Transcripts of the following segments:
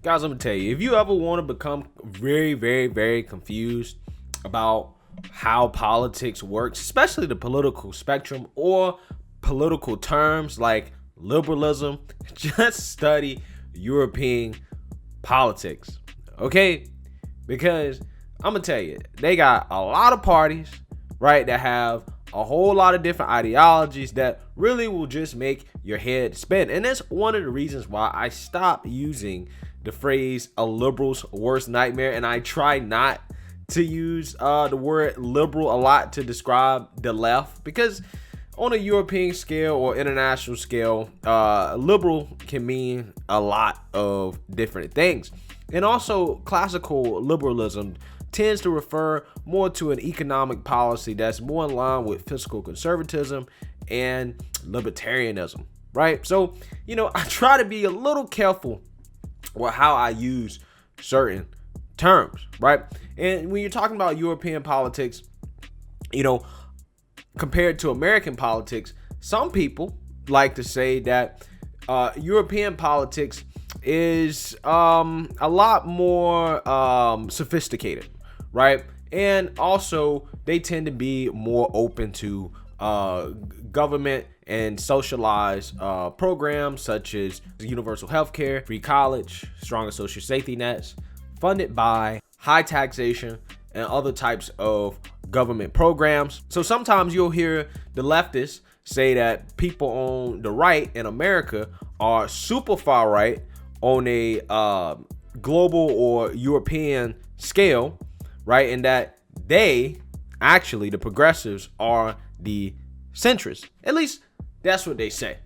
Guys, I'm gonna tell you, if you ever want to become very, very, very confused about how politics works, especially the political spectrum or political terms like liberalism, just study European politics, okay? Because I'm gonna tell you, they got a lot of parties, right, that have a whole lot of different ideologies that really will just make your head spin. And that's one of the reasons why I stopped using the phrase a liberal's worst nightmare, and I try not to use the word liberal a lot to describe the left, because on a European scale or international scale, liberal can mean a lot of different things. And also, classical liberalism tends to refer more to an economic policy that's more in line with fiscal conservatism and libertarianism, right? So, I try to be a little careful with how I use certain terms, right? And when you're talking about European politics, compared to American politics, some people like to say that European politics is a lot more sophisticated, right? And also they tend to be more open to government and socialized programs such as universal healthcare, free college, stronger social safety nets, funded by high taxation and other types of government programs. So sometimes you'll hear the leftists say that people on the right in America are super far right on a global or European scale, right? And that they, actually, the progressives, are the centrists. At least that's what they say,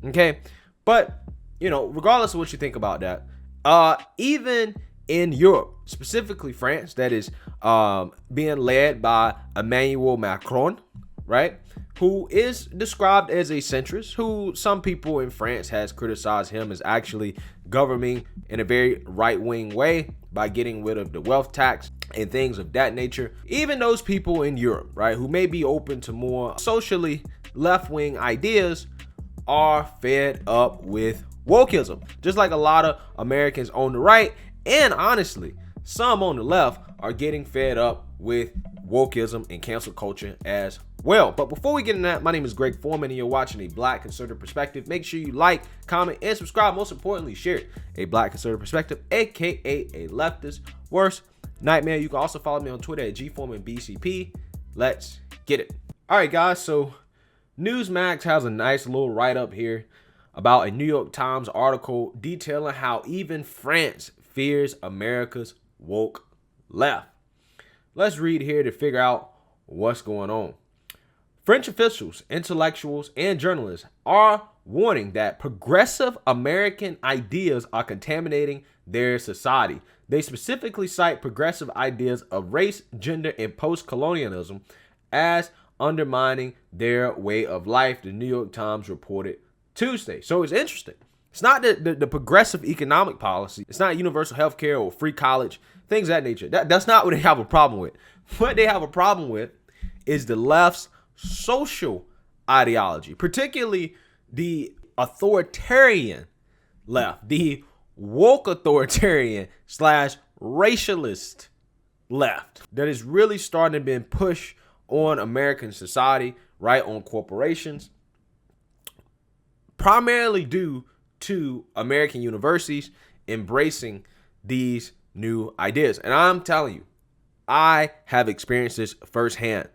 okay? But, regardless of what you think about that, even in Europe, specifically France, that is being led by Emmanuel Macron, right? Who is described as a centrist, who some people in France has criticized him as actually governing in a very right-wing way by getting rid of the wealth tax and things of that nature. Even those people in Europe, right, who may be open to more socially left-wing ideas are fed up with wokeism, just like a lot of Americans on the right. And honestly, some on the left are getting fed up with wokeism and cancel culture as well. But before we get into that, my name is Greg Foreman and you're watching A Black Conservative Perspective. Make sure you like, comment, and subscribe. Most importantly, share A Black Conservative Perspective, aka a leftist worst nightmare. You can also follow me on Twitter at GForemanBCP. Let's get it. All right, guys. So Newsmax has a nice little write-up here about a New York Times article detailing how even France fears America's woke left. Let's read here to figure out what's going on. French officials, intellectuals, and journalists are warning that progressive American ideas are contaminating their society. They specifically cite progressive ideas of race, gender, and post-colonialism as undermining their way of life, the New York Times reported Tuesday. So it's interesting. It's not the progressive economic policy. It's not universal health care or free college, things of that nature. That's not what they have a problem with. What they have a problem with is the left's social ideology, particularly the authoritarian left, the woke authoritarian / racialist left that is really starting to be pushed on American society, right, on corporations, primarily due to American universities embracing these new ideas. And I'm telling you, I have experienced this firsthand,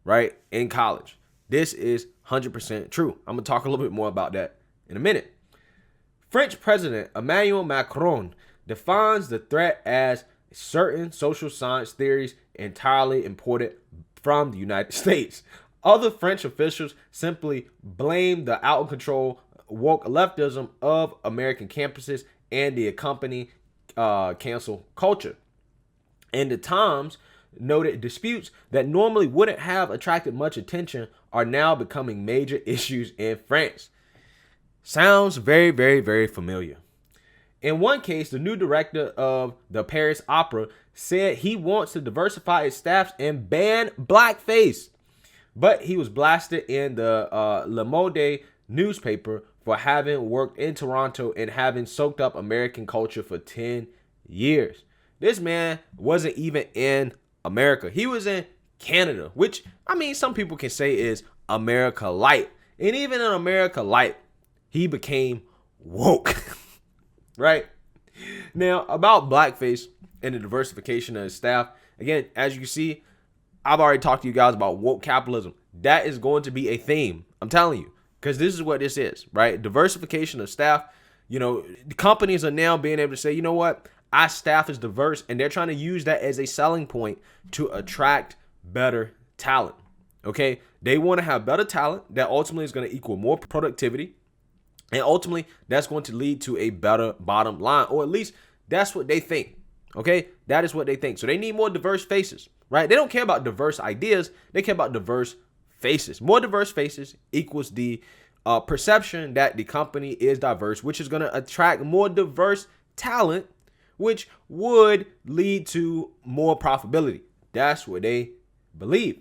right, in college. This is 100% true. I'm going to talk a little bit more about that in a minute. French President Emmanuel Macron defines the threat as certain social science theories entirely imported from the United States. Other French officials simply blame the out-of-control woke leftism of American campuses and the accompanying cancel culture. And the Times noted disputes that normally wouldn't have attracted much attention are now becoming major issues in France. Sounds very, very, very familiar. In one case, the new director of the Paris Opera said he wants to diversify its staffs and ban blackface. But he was blasted in the Le Monde newspaper for having worked in Toronto and having soaked up American culture for 10 years. This man wasn't even in America. He was in Canada, which, I mean, some people can say is America light. And even in America light, he became woke. Right? Now, about blackface and the diversification of his staff, again, as you can see, I've already talked to you guys about woke capitalism. That is going to be a theme. I'm telling you, because this is what this is, right? Diversification of staff. You know, companies are now being able to say, you know what? Our staff is diverse, and they're trying to use that as a selling point to attract better talent. Okay? They want to have better talent that ultimately is going to equal more productivity. And ultimately, that's going to lead to a better bottom line, or at least that's what they think. Okay? That is what they think. So they need more diverse faces, right? They don't care about diverse ideas. They care about diverse faces. More diverse faces equals the perception that the company is diverse, which is going to attract more diverse talent, which would lead to more profitability. That's what they believe.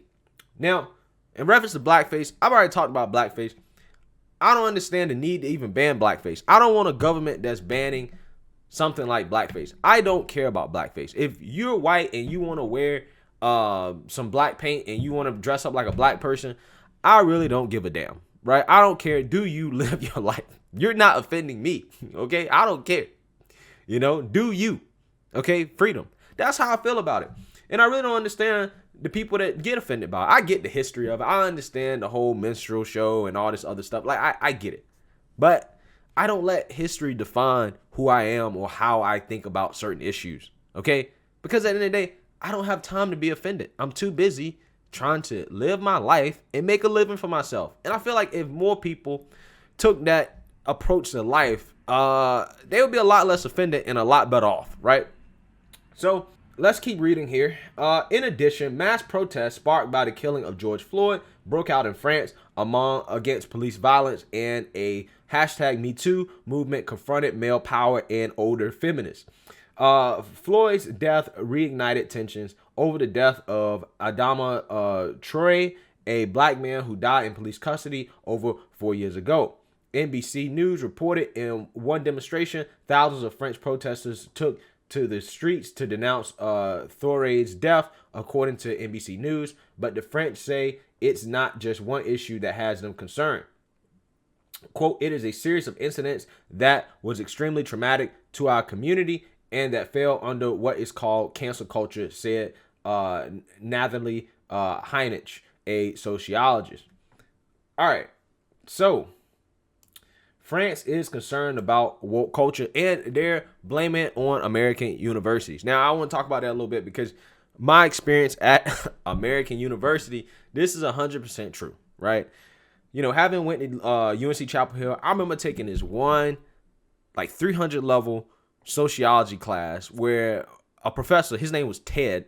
Now, in reference to blackface, I've already talked about blackface. I don't understand the need to even ban blackface. I don't want a government that's banning something like blackface. I don't care about blackface. If you're white and you want to wear some black paint and you want to dress up like a black person, I really don't give a damn, right? I don't care. Do you live your life? You're not offending me, okay? I don't care. You know, do you, okay? Freedom. That's how I feel about it. And I really don't understand the people that get offended by it. I get the history of it. I understand the whole minstrel show and all this other stuff. Like, I get it. But I don't let history define who I am or how I think about certain issues, okay? Because at the end of the day, I don't have time to be offended. I'm too busy trying to live my life and make a living for myself. And I feel like if more people took that approach to life, they would be a lot less offended and a lot better off, right? So let's keep reading here. In addition, mass protests sparked by the killing of George Floyd broke out in France against police violence, and a hashtag #MeToo movement confronted male power and older feminists. Floyd's death reignited tensions over the death of Adama Traoré, a black man who died in police custody over 4 years ago. NBC News reported in one demonstration, thousands of French protesters took to the streets to denounce Traoré's death, according to NBC News. But the French say it's not just one issue that has them concerned. Quote, "It is a series of incidents that was extremely traumatic to our community and that fell under what is called cancel culture," said Nathalie Heinrich, a sociologist. All right, so France is concerned about woke culture, and they're blaming it on American universities. Now, I want to talk about that a little bit because my experience at American University, this is 100% true, right? You know, having went to UNC Chapel Hill, I remember taking this one, like 300 level sociology class where a professor, his name was Ted,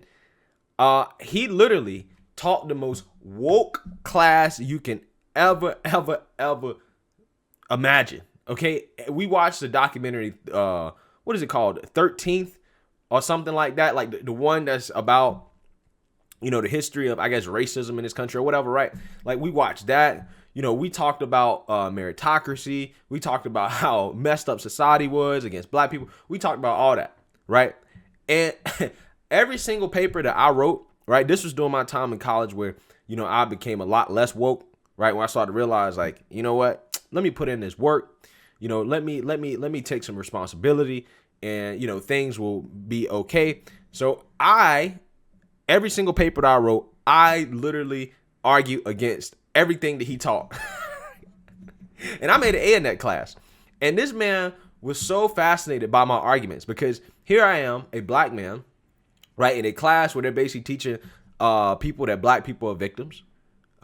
he literally taught the most woke class you can ever imagine. Okay, we watched the documentary, what is it called, 13th or something like that, like the one that's about, you know, the history of, I guess, racism in this country or whatever, right? Like, we watched that. You know, we talked about meritocracy. We talked about how messed up society was against black people. We talked about all that, right? And every single paper that I wrote, right, this was during my time in college where, you know, I became a lot less woke, right? When I started to realize, like, you know what, let me put in this work. You know, let me take some responsibility, and, you know, things will be okay. So every single paper that I wrote, I literally argue against everything that he taught. And I made an A in that class. And this man was so fascinated by my arguments because here I am, a black man, right, in a class where they're basically teaching people that black people are victims,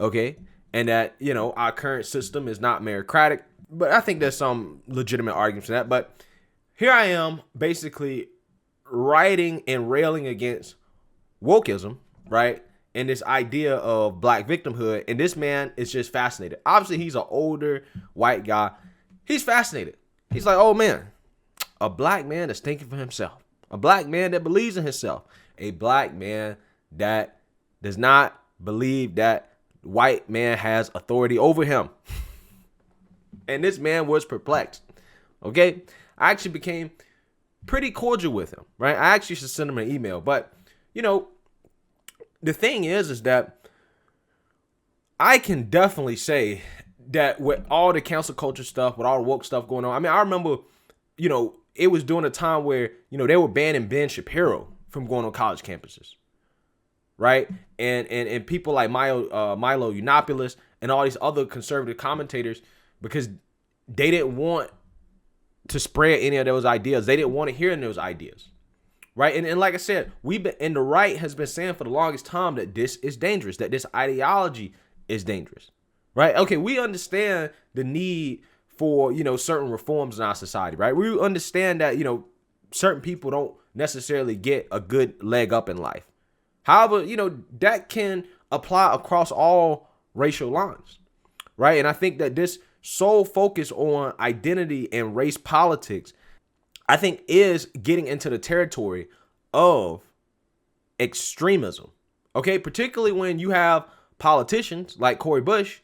okay? And that, you know, our current system is not meritocratic. But I think there's some legitimate arguments for that. But here I am basically writing and railing against wokeism, right? And this idea of black victimhood. And this man is just fascinated. Obviously, he's an older white guy. He's fascinated. He's like, oh, man, a black man that's thinking for himself. A black man that believes in himself. A black man that does not believe that white man has authority over him. And this man was perplexed. Okay. I actually became pretty cordial with him, right? I actually should send him an email. But, the thing is that I can definitely say that with all the cancel culture stuff, with all the woke stuff going on, I remember, it was during a time where, they were banning Ben Shapiro from going on college campuses, right? And people like Milo Yiannopoulos and all these other conservative commentators, because they didn't want to spread any of those ideas. They didn't want to hear in those ideas, right? And like I said, the right has been saying for the longest time that this is dangerous, that this ideology is dangerous, right? Okay, we understand the need for, certain reforms in our society, right? We understand that, certain people don't necessarily get a good leg up in life. However, that can apply across all racial lines, right? And I think that this sole focus on identity and race politics, I think, is getting into the territory of extremism, okay? Particularly when you have politicians like Cori Bush,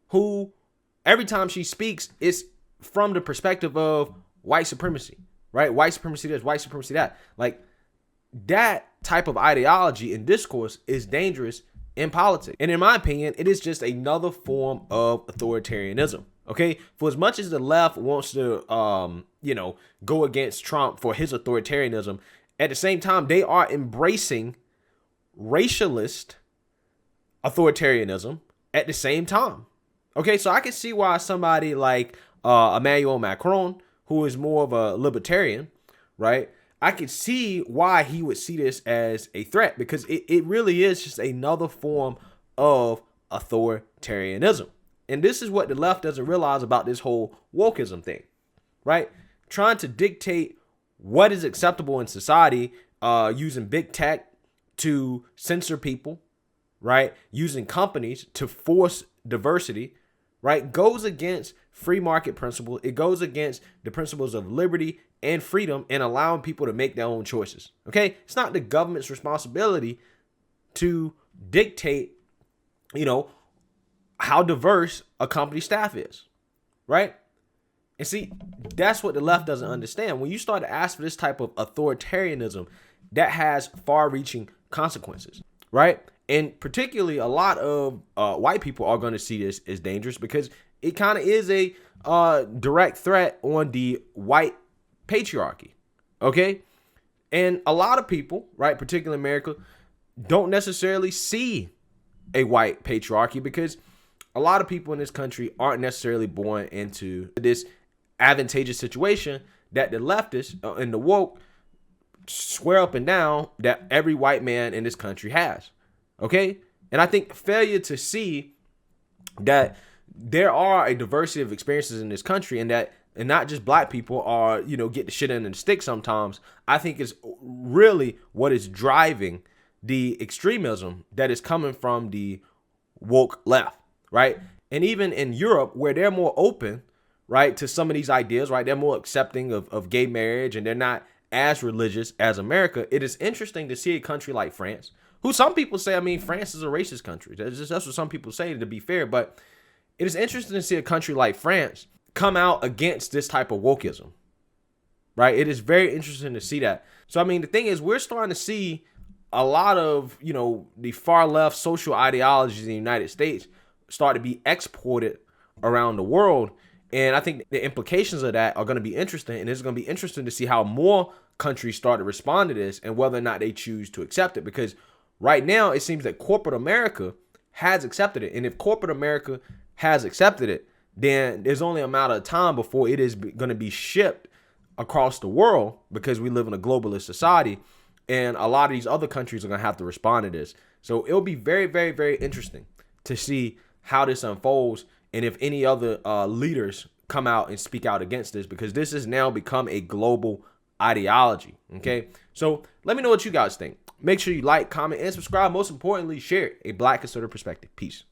who every time she speaks, it's from the perspective of white supremacy, right? White supremacy this, white supremacy that. Like, that type of ideology and discourse is dangerous in politics. And in my opinion, it is just another form of authoritarianism. Okay, for as much as the left wants to, go against Trump for his authoritarianism, at the same time, they are embracing racialist authoritarianism at the same time. Okay, so I can see why somebody like Emmanuel Macron, who is more of a libertarian, right? I could see why he would see this as a threat, because it really is just another form of authoritarianism. And this is what the left doesn't realize about this whole wokeism thing, right? Trying to dictate what is acceptable in society, using big tech to censor people, right? Using companies to force diversity, right? Goes against free market principles. It goes against the principles of liberty and freedom and allowing people to make their own choices, okay? It's not the government's responsibility to dictate, how diverse a company staff is, right? And see, that's what the left doesn't understand. When you start to ask for this type of authoritarianism, that has far-reaching consequences, right? And particularly a lot of white people are going to see this as dangerous, because it kind of is a direct threat on the white patriarchy, okay? And a lot of people, right, particularly in America, don't necessarily see a white patriarchy, because a lot of people in this country aren't necessarily born into this advantageous situation that the leftists and the woke swear up and down that every white man in this country has. Okay? And I think failure to see that there are a diversity of experiences in this country, and not just black people are, get the shit in the stick sometimes, I think is really what is driving the extremism that is coming from the woke left, right? And even in Europe, where they're more open, right, to some of these ideas, right, they're more accepting of gay marriage, and they're not as religious as America. It is interesting to see a country like France, who some people say, France is a racist country. That's what some people say, to be fair. But it is interesting to see a country like France come out against this type of wokeism, right? It is very interesting to see that. So, the thing is, we're starting to see a lot of, the far left social ideologies in the United States start to be exported around the world. And I think the implications of that are going to be interesting. And it's going to be interesting to see how more countries start to respond to this and whether or not they choose to accept it. Because right now, it seems that corporate America has accepted it. And if corporate America has accepted it, then there's only a matter of time before it is going to be shipped across the world, because we live in a globalist society. And a lot of these other countries are going to have to respond to this. So it'll be very, very, very interesting to see how this unfolds, and if any other leaders come out and speak out against this, because this has now become a global ideology. Okay, so let me know what you guys think. Make sure you like, comment, and subscribe. Most importantly, share a Black conservative perspective. Peace.